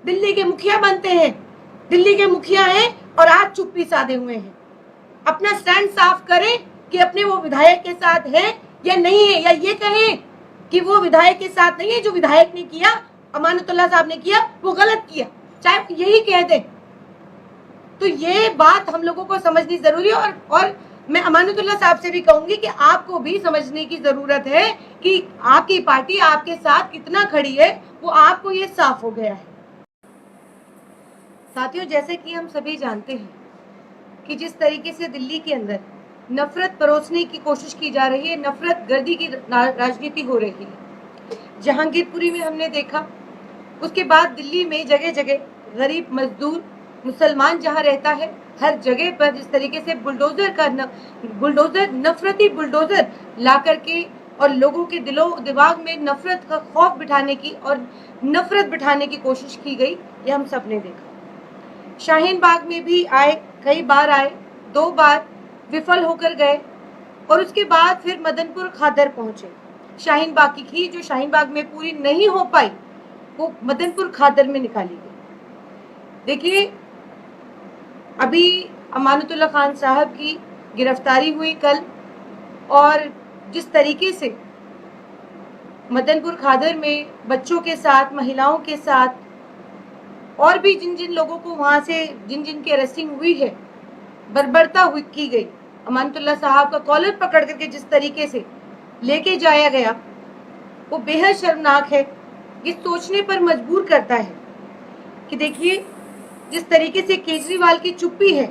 दिल्ली के मुखिया बनते हैं, दिल्ली के मुखिया हैं और आज चुप्पी साधे हुए हैं। अपना स्टैंड साफ करें कि अपने वो विधायक के साथ है या नहीं है, या ये कहें कि वो विधायक के साथ नहीं है, जो विधायक ने किया, अमानतुल्लाह साहब ने किया, वो गलत किया, चाहे यही कह दें। तो ये बात हम लोगों को समझनी जरूरी है। और मैं अमानतुल्लाह साहब से भी कहूंगी कि आपको भी समझने की जरूरत है कि आपकी पार्टी आपके साथ कितना खड़ी है, वो आपको ये साफ हो गया है। साथियों, जैसे कि हम सभी जानते हैं कि जिस तरीके से दिल्ली के अंदर नफरत परोसने की कोशिश की जा रही है, नफरत गर्दी की राजनीति हो रही है। जहांगीरपुरी में हमने देखा, उसके बाद दिल्ली में जगह जगह गरीब मजदूर मुसलमान जहां रहता है, हर जगह पर जिस तरीके से बुलडोजर नफरती बुलडोजर ला करके और लोगों के दिमाग में नफरत का खौफ बिठाने की और नफरत बिठाने की कोशिश की गई, ये हम सब ने देखा। शाहीन बाग में भी आए, कई बार आए, 2 बार विफल होकर गए और उसके बाद फिर मदनपुर खादर पहुंचे। शाहीन बाग की खीर जो शाहीन बाग में पूरी नहीं हो पाई, वो मदनपुर खादर में निकाली गई। देखिए, अभी अमानतुल्लाह खान साहब की गिरफ्तारी हुई कल, और जिस तरीके से मदनपुर खादर में बच्चों के साथ, महिलाओं के साथ और भी जिन जिन लोगों को वहां से जिन जिन की अरेस्टिंग हुई है, बर्बरता हुई की गई, अमानतुल्लाह साहब का कॉलर पकड़ करके जिस तरीके से लेके जाया गया, वो बेहद शर्मनाक है। ये सोचने पर मजबूर करता है कि देखिए, जिस तरीके से केजरीवाल की चुप्पी है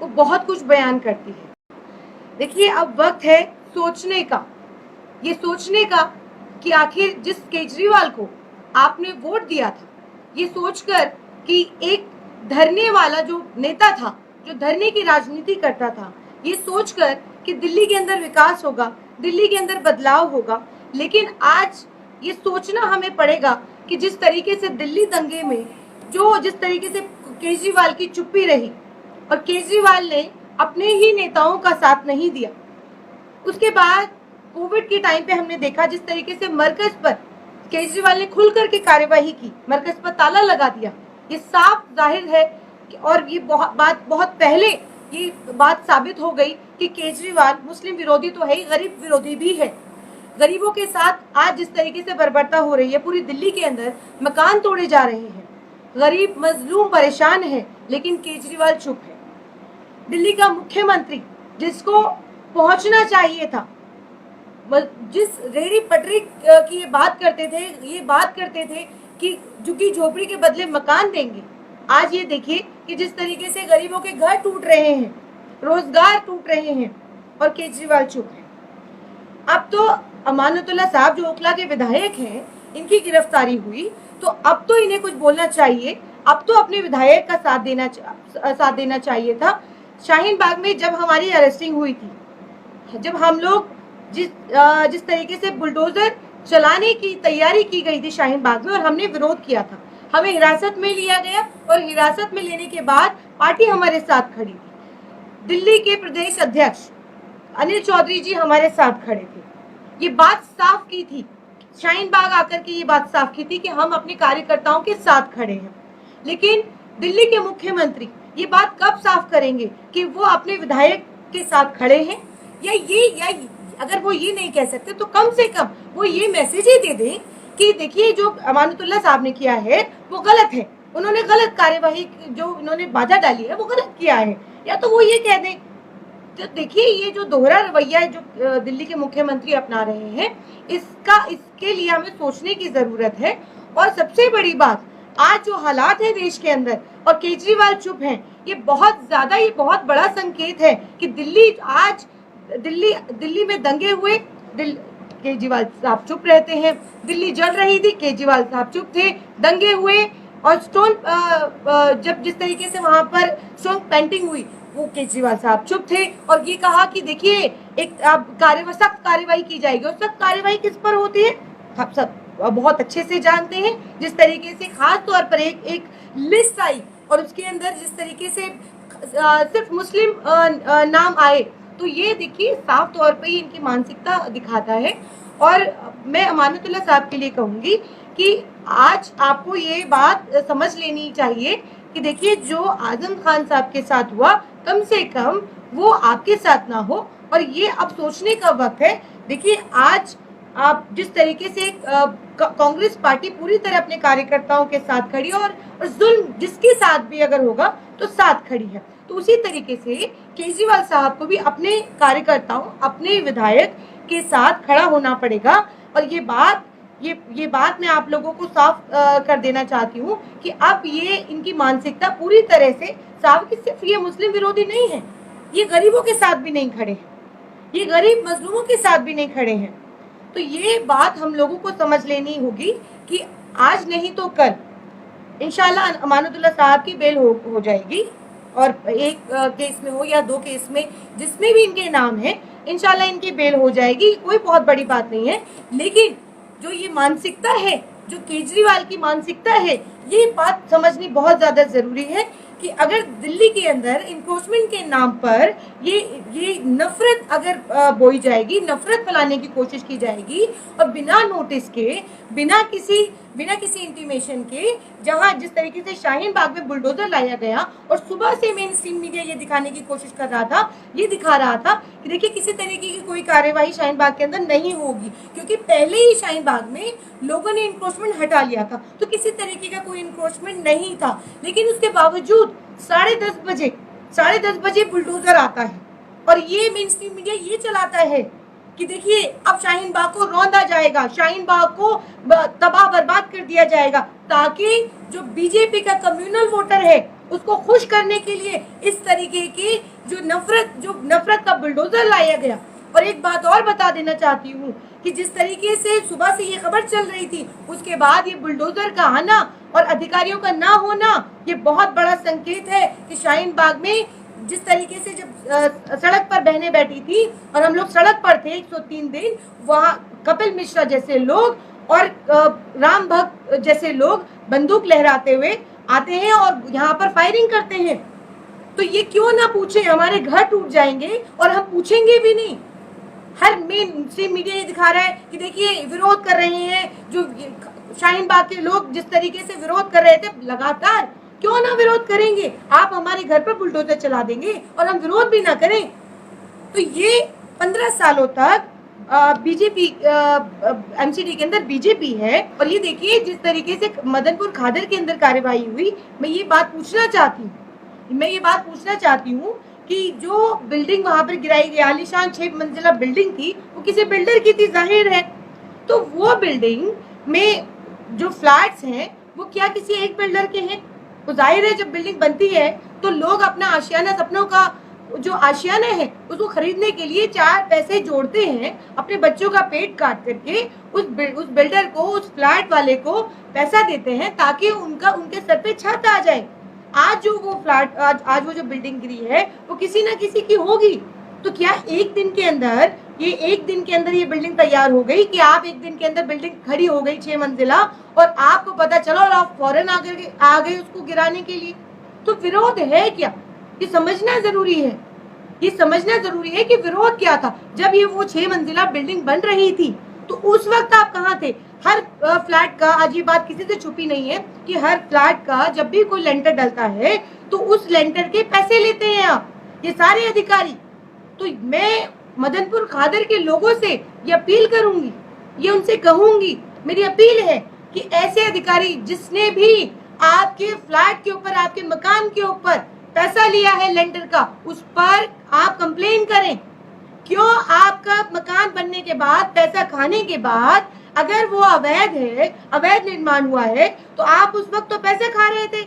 वो बहुत कुछ बयान करती है। देखिए, अब वक्त है सोचने का, ये सोचने का कि आखिर जिस केजरीवाल को आपने वोट दिया था, ये सोचकर कि एक धरने वाला जो नेता था, जो धरने की राजनीति करता था, ये सोचकर कि दिल्ली के अंदर विकास होगा, दिल्ली के अंदर बदलाव होगा, लेकिन आज ये सोचना हमें पड़ेगा कि जिस तरीके से दिल्ली दंगे में जिस तरीके से केजरीवाल की चुप्पी रही और केजरीवाल ने अपने ही नेताओं का साथ नहीं दिया। उसके बाद कोविड के टाइम पे हमने देखा जिस तरीके से मरकज पर केजरीवाल ने खुल करके कार्यवाही की, मरकज पर ताला लगा दिया। ये साफ जाहिर है और ये बहुत पहले ये बात साबित हो गई कि केजरीवाल मुस्लिम विरोधी तो है ही, गरीब विरोधी भी है। गरीबों के साथ आज जिस तरीके से बर्बरता हो रही है, पूरी दिल्ली के अंदर मकान तोड़े जा रहे हैं, गरीब मजलूम परेशान है, लेकिन केजरीवाल चुप है। दिल्ली का मुख्यमंत्री जिसको पहुंचना चाहिए था, जिस रेडी पटरी की ये बात करते थे कि झुग्गी झोपड़ी के बदले मकान देंगे, आज ये देखिए कि जिस तरीके से गरीबों के घर टूट रहे हैं, रोजगार टूट रहे हैं, और केजरीवाल चुप है। अब तो अमानतुल्लाह साहब जो ओखला के विधायक हैं, इनकी गिरफ्तारी हुई, तो अब तो इन्हें कुछ बोलना चाहिए, अब तो अपने विधायक का साथ देना चाहिए था। शाहीन बाग में जब हमारी अरेस्टिंग हुई थी, जब हम लोग जिस तरीके से बुलडोजर चलाने की तैयारी की गई थी शाहीन बाग में, और हमने विरोध किया था, हमें हिरासत में लिया गया, और हिरासत में लेने के बाद पार्टी हमारे साथ खड़ी थी। दिल्ली के प्रदेश अध्यक्ष अनिल चौधरी जी हमारे साथ खड़े थे। ये बात साफ की थी, शाहीन बाग आकर के ये बात साफ की थी कि हम अपने कार्यकर्ताओं के साथ खड़े हैं। लेकिन दिल्ली के मुख्यमंत्री ये बात कब साफ करेंगे कि वो अपने विधायक के साथ खड़े हैं, या अगर वो ये नहीं कह सकते तो कम से कम वो ये मैसेज ही दे दें कि देखिए, जो अमानतुल्लाह साहब ने किया है वो गलत है, उन्होंने गलत कार्यवाही, जो उन्होंने बाधा डाली है वो गलत किया है, या तो वो ये कह दें। तो देखिए, ये जो दोहरा रवैया है जो दिल्ली के मुख्यमंत्री अपना रहे हैं, इसके लिए हमें सोचने की जरूरत है। और सबसे बड़ी बात, आज जो हालात है देश के अंदर और केजरीवाल चुप हैं, ये बहुत बड़ा संकेत है कि दिल्ली में दंगे हुए, केजरीवाल साहब चुप रहते हैं। दिल्ली जल रही थी, केजरीवाल साहब चुप थे। दंगे हुए और जब जिस तरीके से वहां पर स्टोन पेंटिंग हुई, वो केजरीवाल साहब चुप थे और ये कहा कि देखिए, एक सख्त कार्रवाई की जाएगी। और सख्त कार्रवाई किस पर होती है आप सब बहुत अच्छे से जानते हैं। जिस तरीके से खास तौर पर एक लिस्ट आई और उसके अंदर जिस तरीके से सिर्फ मुस्लिम नाम आए, तो ये देखिए साफ तौर पे ही इनकी मानसिकता दिखाता है। और मैं अमानतुल्लाह साहब के लिए कहूंगी कि आज आपको ये बात समझ लेनी चाहिए कि देखिए जो आजम खान साहब के साथ हुआ, कम से कम वो आपके साथ ना हो। और ये अब सोचने का वक्त है। देखिए आज आप जिस तरीके से कांग्रेस पार्टी पूरी तरह अपने कार्यकर्ताओं के साथ खड़ी है और जुल्म जिसके साथ भी अगर होगा तो साथ खड़ी है, तो उसी तरीके से केजरीवाल साहब को भी अपने कार्यकर्ताओं, अपने विधायक के साथ खड़ा होना पड़ेगा। और ये बात मैं आप लोगों को साफ कर देना चाहती हूँ कि अब ये इनकी मानसिकता पूरी तरह से साफ, कि सिर्फ ये मुस्लिम विरोधी नहीं है, ये गरीबों के साथ भी नहीं खड़े हैं, ये गरीब मजलूमों के साथ भी नहीं खड़े हैं। तो ये बात हम लोगों को समझ लेनी होगी कि आज नहीं तो कल इंशाल्लाह अमानुल्लाह साहब की बेल हो जाएगी, और एक केस में हो या 2 केस में, जिसमें भी इनके नाम है, इंशाल्लाह इनकी बेल हो जाएगी। कोई बहुत बड़ी बात नहीं है। लेकिन जो ये मानसिकता है, जो केजरीवाल की मानसिकता है, ये बात समझनी बहुत ज्यादा जरूरी है कि अगर दिल्ली के अंदर इंक्रोचमेंट के नाम पर ये नफरत अगर बोई जाएगी, नफरत फैलाने की कोशिश की जाएगी, और बिना नोटिस के, बिना किसी इंटीमेशन के, जहां जिस तरीके से शाहीन बाग में बुलडोजर लाया गया और सुबह से मेन स्ट्रीम मीडिया ये दिखाने की कोशिश कर रहा था, ये दिखा रहा था कि देखिए किसी तरीके की कोई कार्यवाही शाहीन बाग के अंदर नहीं होगी, क्योंकि पहले ही शाहीन बाग में लोगों ने इंक्रोचमेंट हटा लिया था, तो किसी तरीके का कोई इंक्रोचमेंट नहीं था। लेकिन उसके बावजूद 10:30 बजे बुलडोजर आता है और ये मेन स्ट्रीम मीडिया ये चलाता है कि देखिए अब शाहीन बाग को रौंदा जाएगा, शाहीन बाग को तबाह बर्बाद कर दिया जाएगा, ताकि जो बीजेपी का कम्युनल वोटर है उसको खुश करने के लिए इस तरीके की जो नफरत का बुलडोजर लाया गया। और एक बात और बता देना चाहती हूँ कि जिस तरीके से सुबह से ये खबर चल रही थी, उसके बाद ये बुलडोजर का आना और अधिकारियों का ना होना, ये बहुत बड़ा संकेत है कि शाहीन बाग में जिस तरीके से जब सड़क पर बहनें बैठी थी और हम लोग सड़क पर थे 103 दिन, वहाँ कपिल मिश्रा जैसे लोग और राम भक्त जैसे लोग बंदूक लहराते हुए आते हैं और यहाँ पर फायरिंग करते हैं। तो ये क्यों ना पूछे, हमारे घर टूट जाएंगे और हम पूछेंगे भी नहीं। हर मेन स्ट्रीम मीडिया ये दिखा रहा है कि देखिए विरोध कर रहे हैं, जो शाहीन बाग के लोग जिस तरीके से विरोध कर रहे थे लगातार, क्यों ना विरोध करेंगे। आप हमारे घर पर बुलडोजर चला देंगे और हम विरोध भी ना करें। तो ये 15 सालों तक बीजेपी एमसीडी के अंदर बीजेपी है। और ये देखिए जिस तरीके से मदनपुर खादर के अंदर कार्यवाही हुई, मैं ये बात पूछना चाहती हूँ कि जो बिल्डिंग वहां पर गिराई गई, आलीशान 6 मंजिला बिल्डिंग थी, वो किसी बिल्डर की थी, जाहिर है। तो वो बिल्डिंग में जो फ्लैट्स हैं वो क्या किसी एक बिल्डर के हैं? तो जाहिर है जब बिल्डिंग बनती है तो लोग अपना आशियाना, सपनों का जो आशियाना है उसको खरीदने के लिए 4 पैसे जोड़ते हैं, अपने बच्चों का पेट काट करके उस बिल्डर को, उस फ्लैट वाले को पैसा देते हैं ताकि उनके सर पे छत आ जाए। आज जो वो फ्लैट, आज वो जो बिल्डिंग गिरी है वो किसी ना किसी की होगी। तो क्या एक दिन के अंदर ये बिल्डिंग तैयार हो गई कि आप एक दिन के अंदर बिल्डिंग खड़ी हो गई 6 मंजिला और आपको पता चला और आप फौरन आ गए उसको गिराने के लिए? तो विरोध है क्या, ये समझना जरूरी है कि विरोध क्या था। जब ये वो 6 मंजिला बिल्डिंग बन रही थी तो उस वक्त आप कहाँ थे? हर फ्लैट का, आज ये बात किसी से छुपी नहीं है कि हर फ्लैट का जब भी कोई लेंटर डलता है तो उस लेंटर के पैसे लेते हैं आप, ये सारे अधिकारी। तो मैं मदनपुर खादर के लोगों से ये अपील करूंगी, ये उनसे कहूंगी, मेरी अपील है कि ऐसे अधिकारी जिसने भी आपके फ्लैट के ऊपर, आपके मकान के ऊपर पैसा लिया है लेंटर का, उस पर आप कंप्लेन करें। क्यों आपका मकान बनने के बाद, पैसा खाने के बाद, अगर वो अवैध है, अवैध निर्माण हुआ है, तो आप उस वक्त तो पैसे खा रहे थे,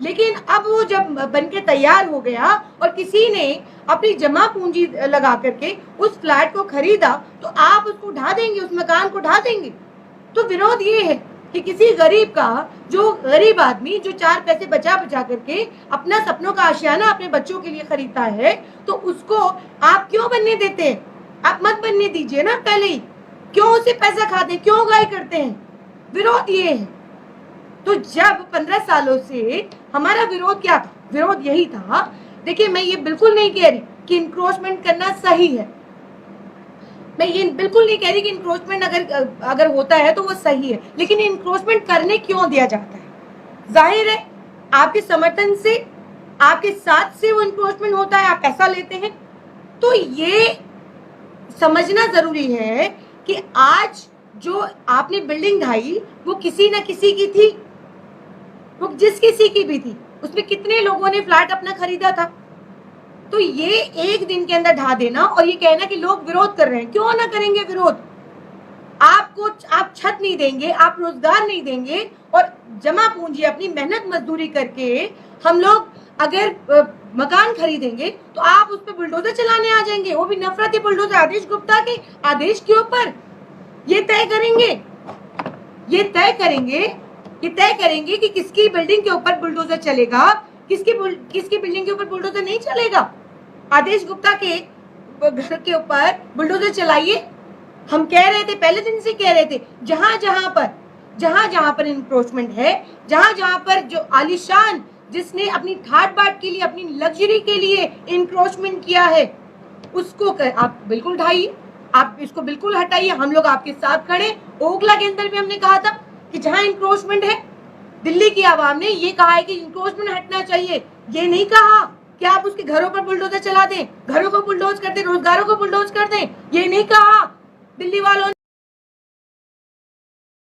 लेकिन अब वो जब बनके तैयार हो गया और किसी ने अपनी जमा पूंजी लगा करके उस फ्लैट को खरीदा, तो आप उसको ढा देंगे, उस मकान को ढा देंगे। तो विरोध ये है कि किसी गरीब का, जो गरीब आदमी जो 4 पैसे बचा करके अपना सपनों का आशियाना अपने बच्चों के लिए खरीदता है, तो उसको आप क्यों बनने देते हैं? आप मत बनने दीजिए ना पहले ही। क्यों उसे पैसा खाते, क्यों गाय करते हैं? विरोध ये है। तो जब 15 सालों से हमारा विरोध क्या था? विरोध यही था। देखिए मैं ये बिल्कुल नहीं कह रही कि इंक्रोचमेंट करना सही है, मैं ये बिल्कुल नहीं कह रही कि इंक्रोचमेंट अगर होता है तो वो सही है, लेकिन इंक्रोचमेंट करने क्यों दिया जाता है? जाहिर है आपके समर्थन से, आपके साथ से वो इंक्रोचमेंट होता है, आप पैसा लेते हैं। तो ये समझना जरूरी है कि आज जो आपने बिल्डिंग ढाई वो किसी न किसी की थी, वो जिस किसी की भी थी, उसमें कितने लोगों ने फ्लैट अपना खरीदा था। तो ये एक दिन के अंदर ढा देना और ये कहना कि लोग विरोध कर रहे हैं, क्यों ना करेंगे विरोध? आप छत नहीं देंगे, आप रोजगार नहीं देंगे और जमा पूंजी अपनी मेहनत मजदूरी करके हम लोग अगर मकान खरीदेंगे तो आप उस पर बुलडोजर चलाने आ जाएंगे, वो भी नफरती बुलडोजर आदेश गुप्ता के आदेश के ऊपर। ये तय करेंगे कि किसकी बिल्डिंग के ऊपर बुलडोजर चलेगा, किसकी बिल्डिंग के ऊपर बुलडोजर नहीं चलेगा। आदेश गुप्ता के घर के ऊपर बुलडोजर चलाइए। हम कह रहे थे, पहले दिन से कह रहे थे, जहां जहां पर इंक्रोचमेंट है, जहां पर जो आलिशान जिसने अपनी ठाट बाट के लिए, अपनी लग्जरी के लिए इंक्रोचमेंट किया है, उसको आप बिल्कुल ढाइए, आप इसको बिल्कुल हटाइए। हम लोग आपके साथ खड़े। ओखला के अंदर भी हमने कहा था कि जहां इंक्रोचमेंट है, दिल्ली की आवाम ने ये कहा है कि इंक्रोचमेंट हटना चाहिए। ये नहीं कहा कि आप उसके घरों पर बुलडोजर चला दें, घरों को बुलडोज कर दें, रोजगारों को बुलडोज कर दें। ये नहीं कहा दिल्ली वालों ने।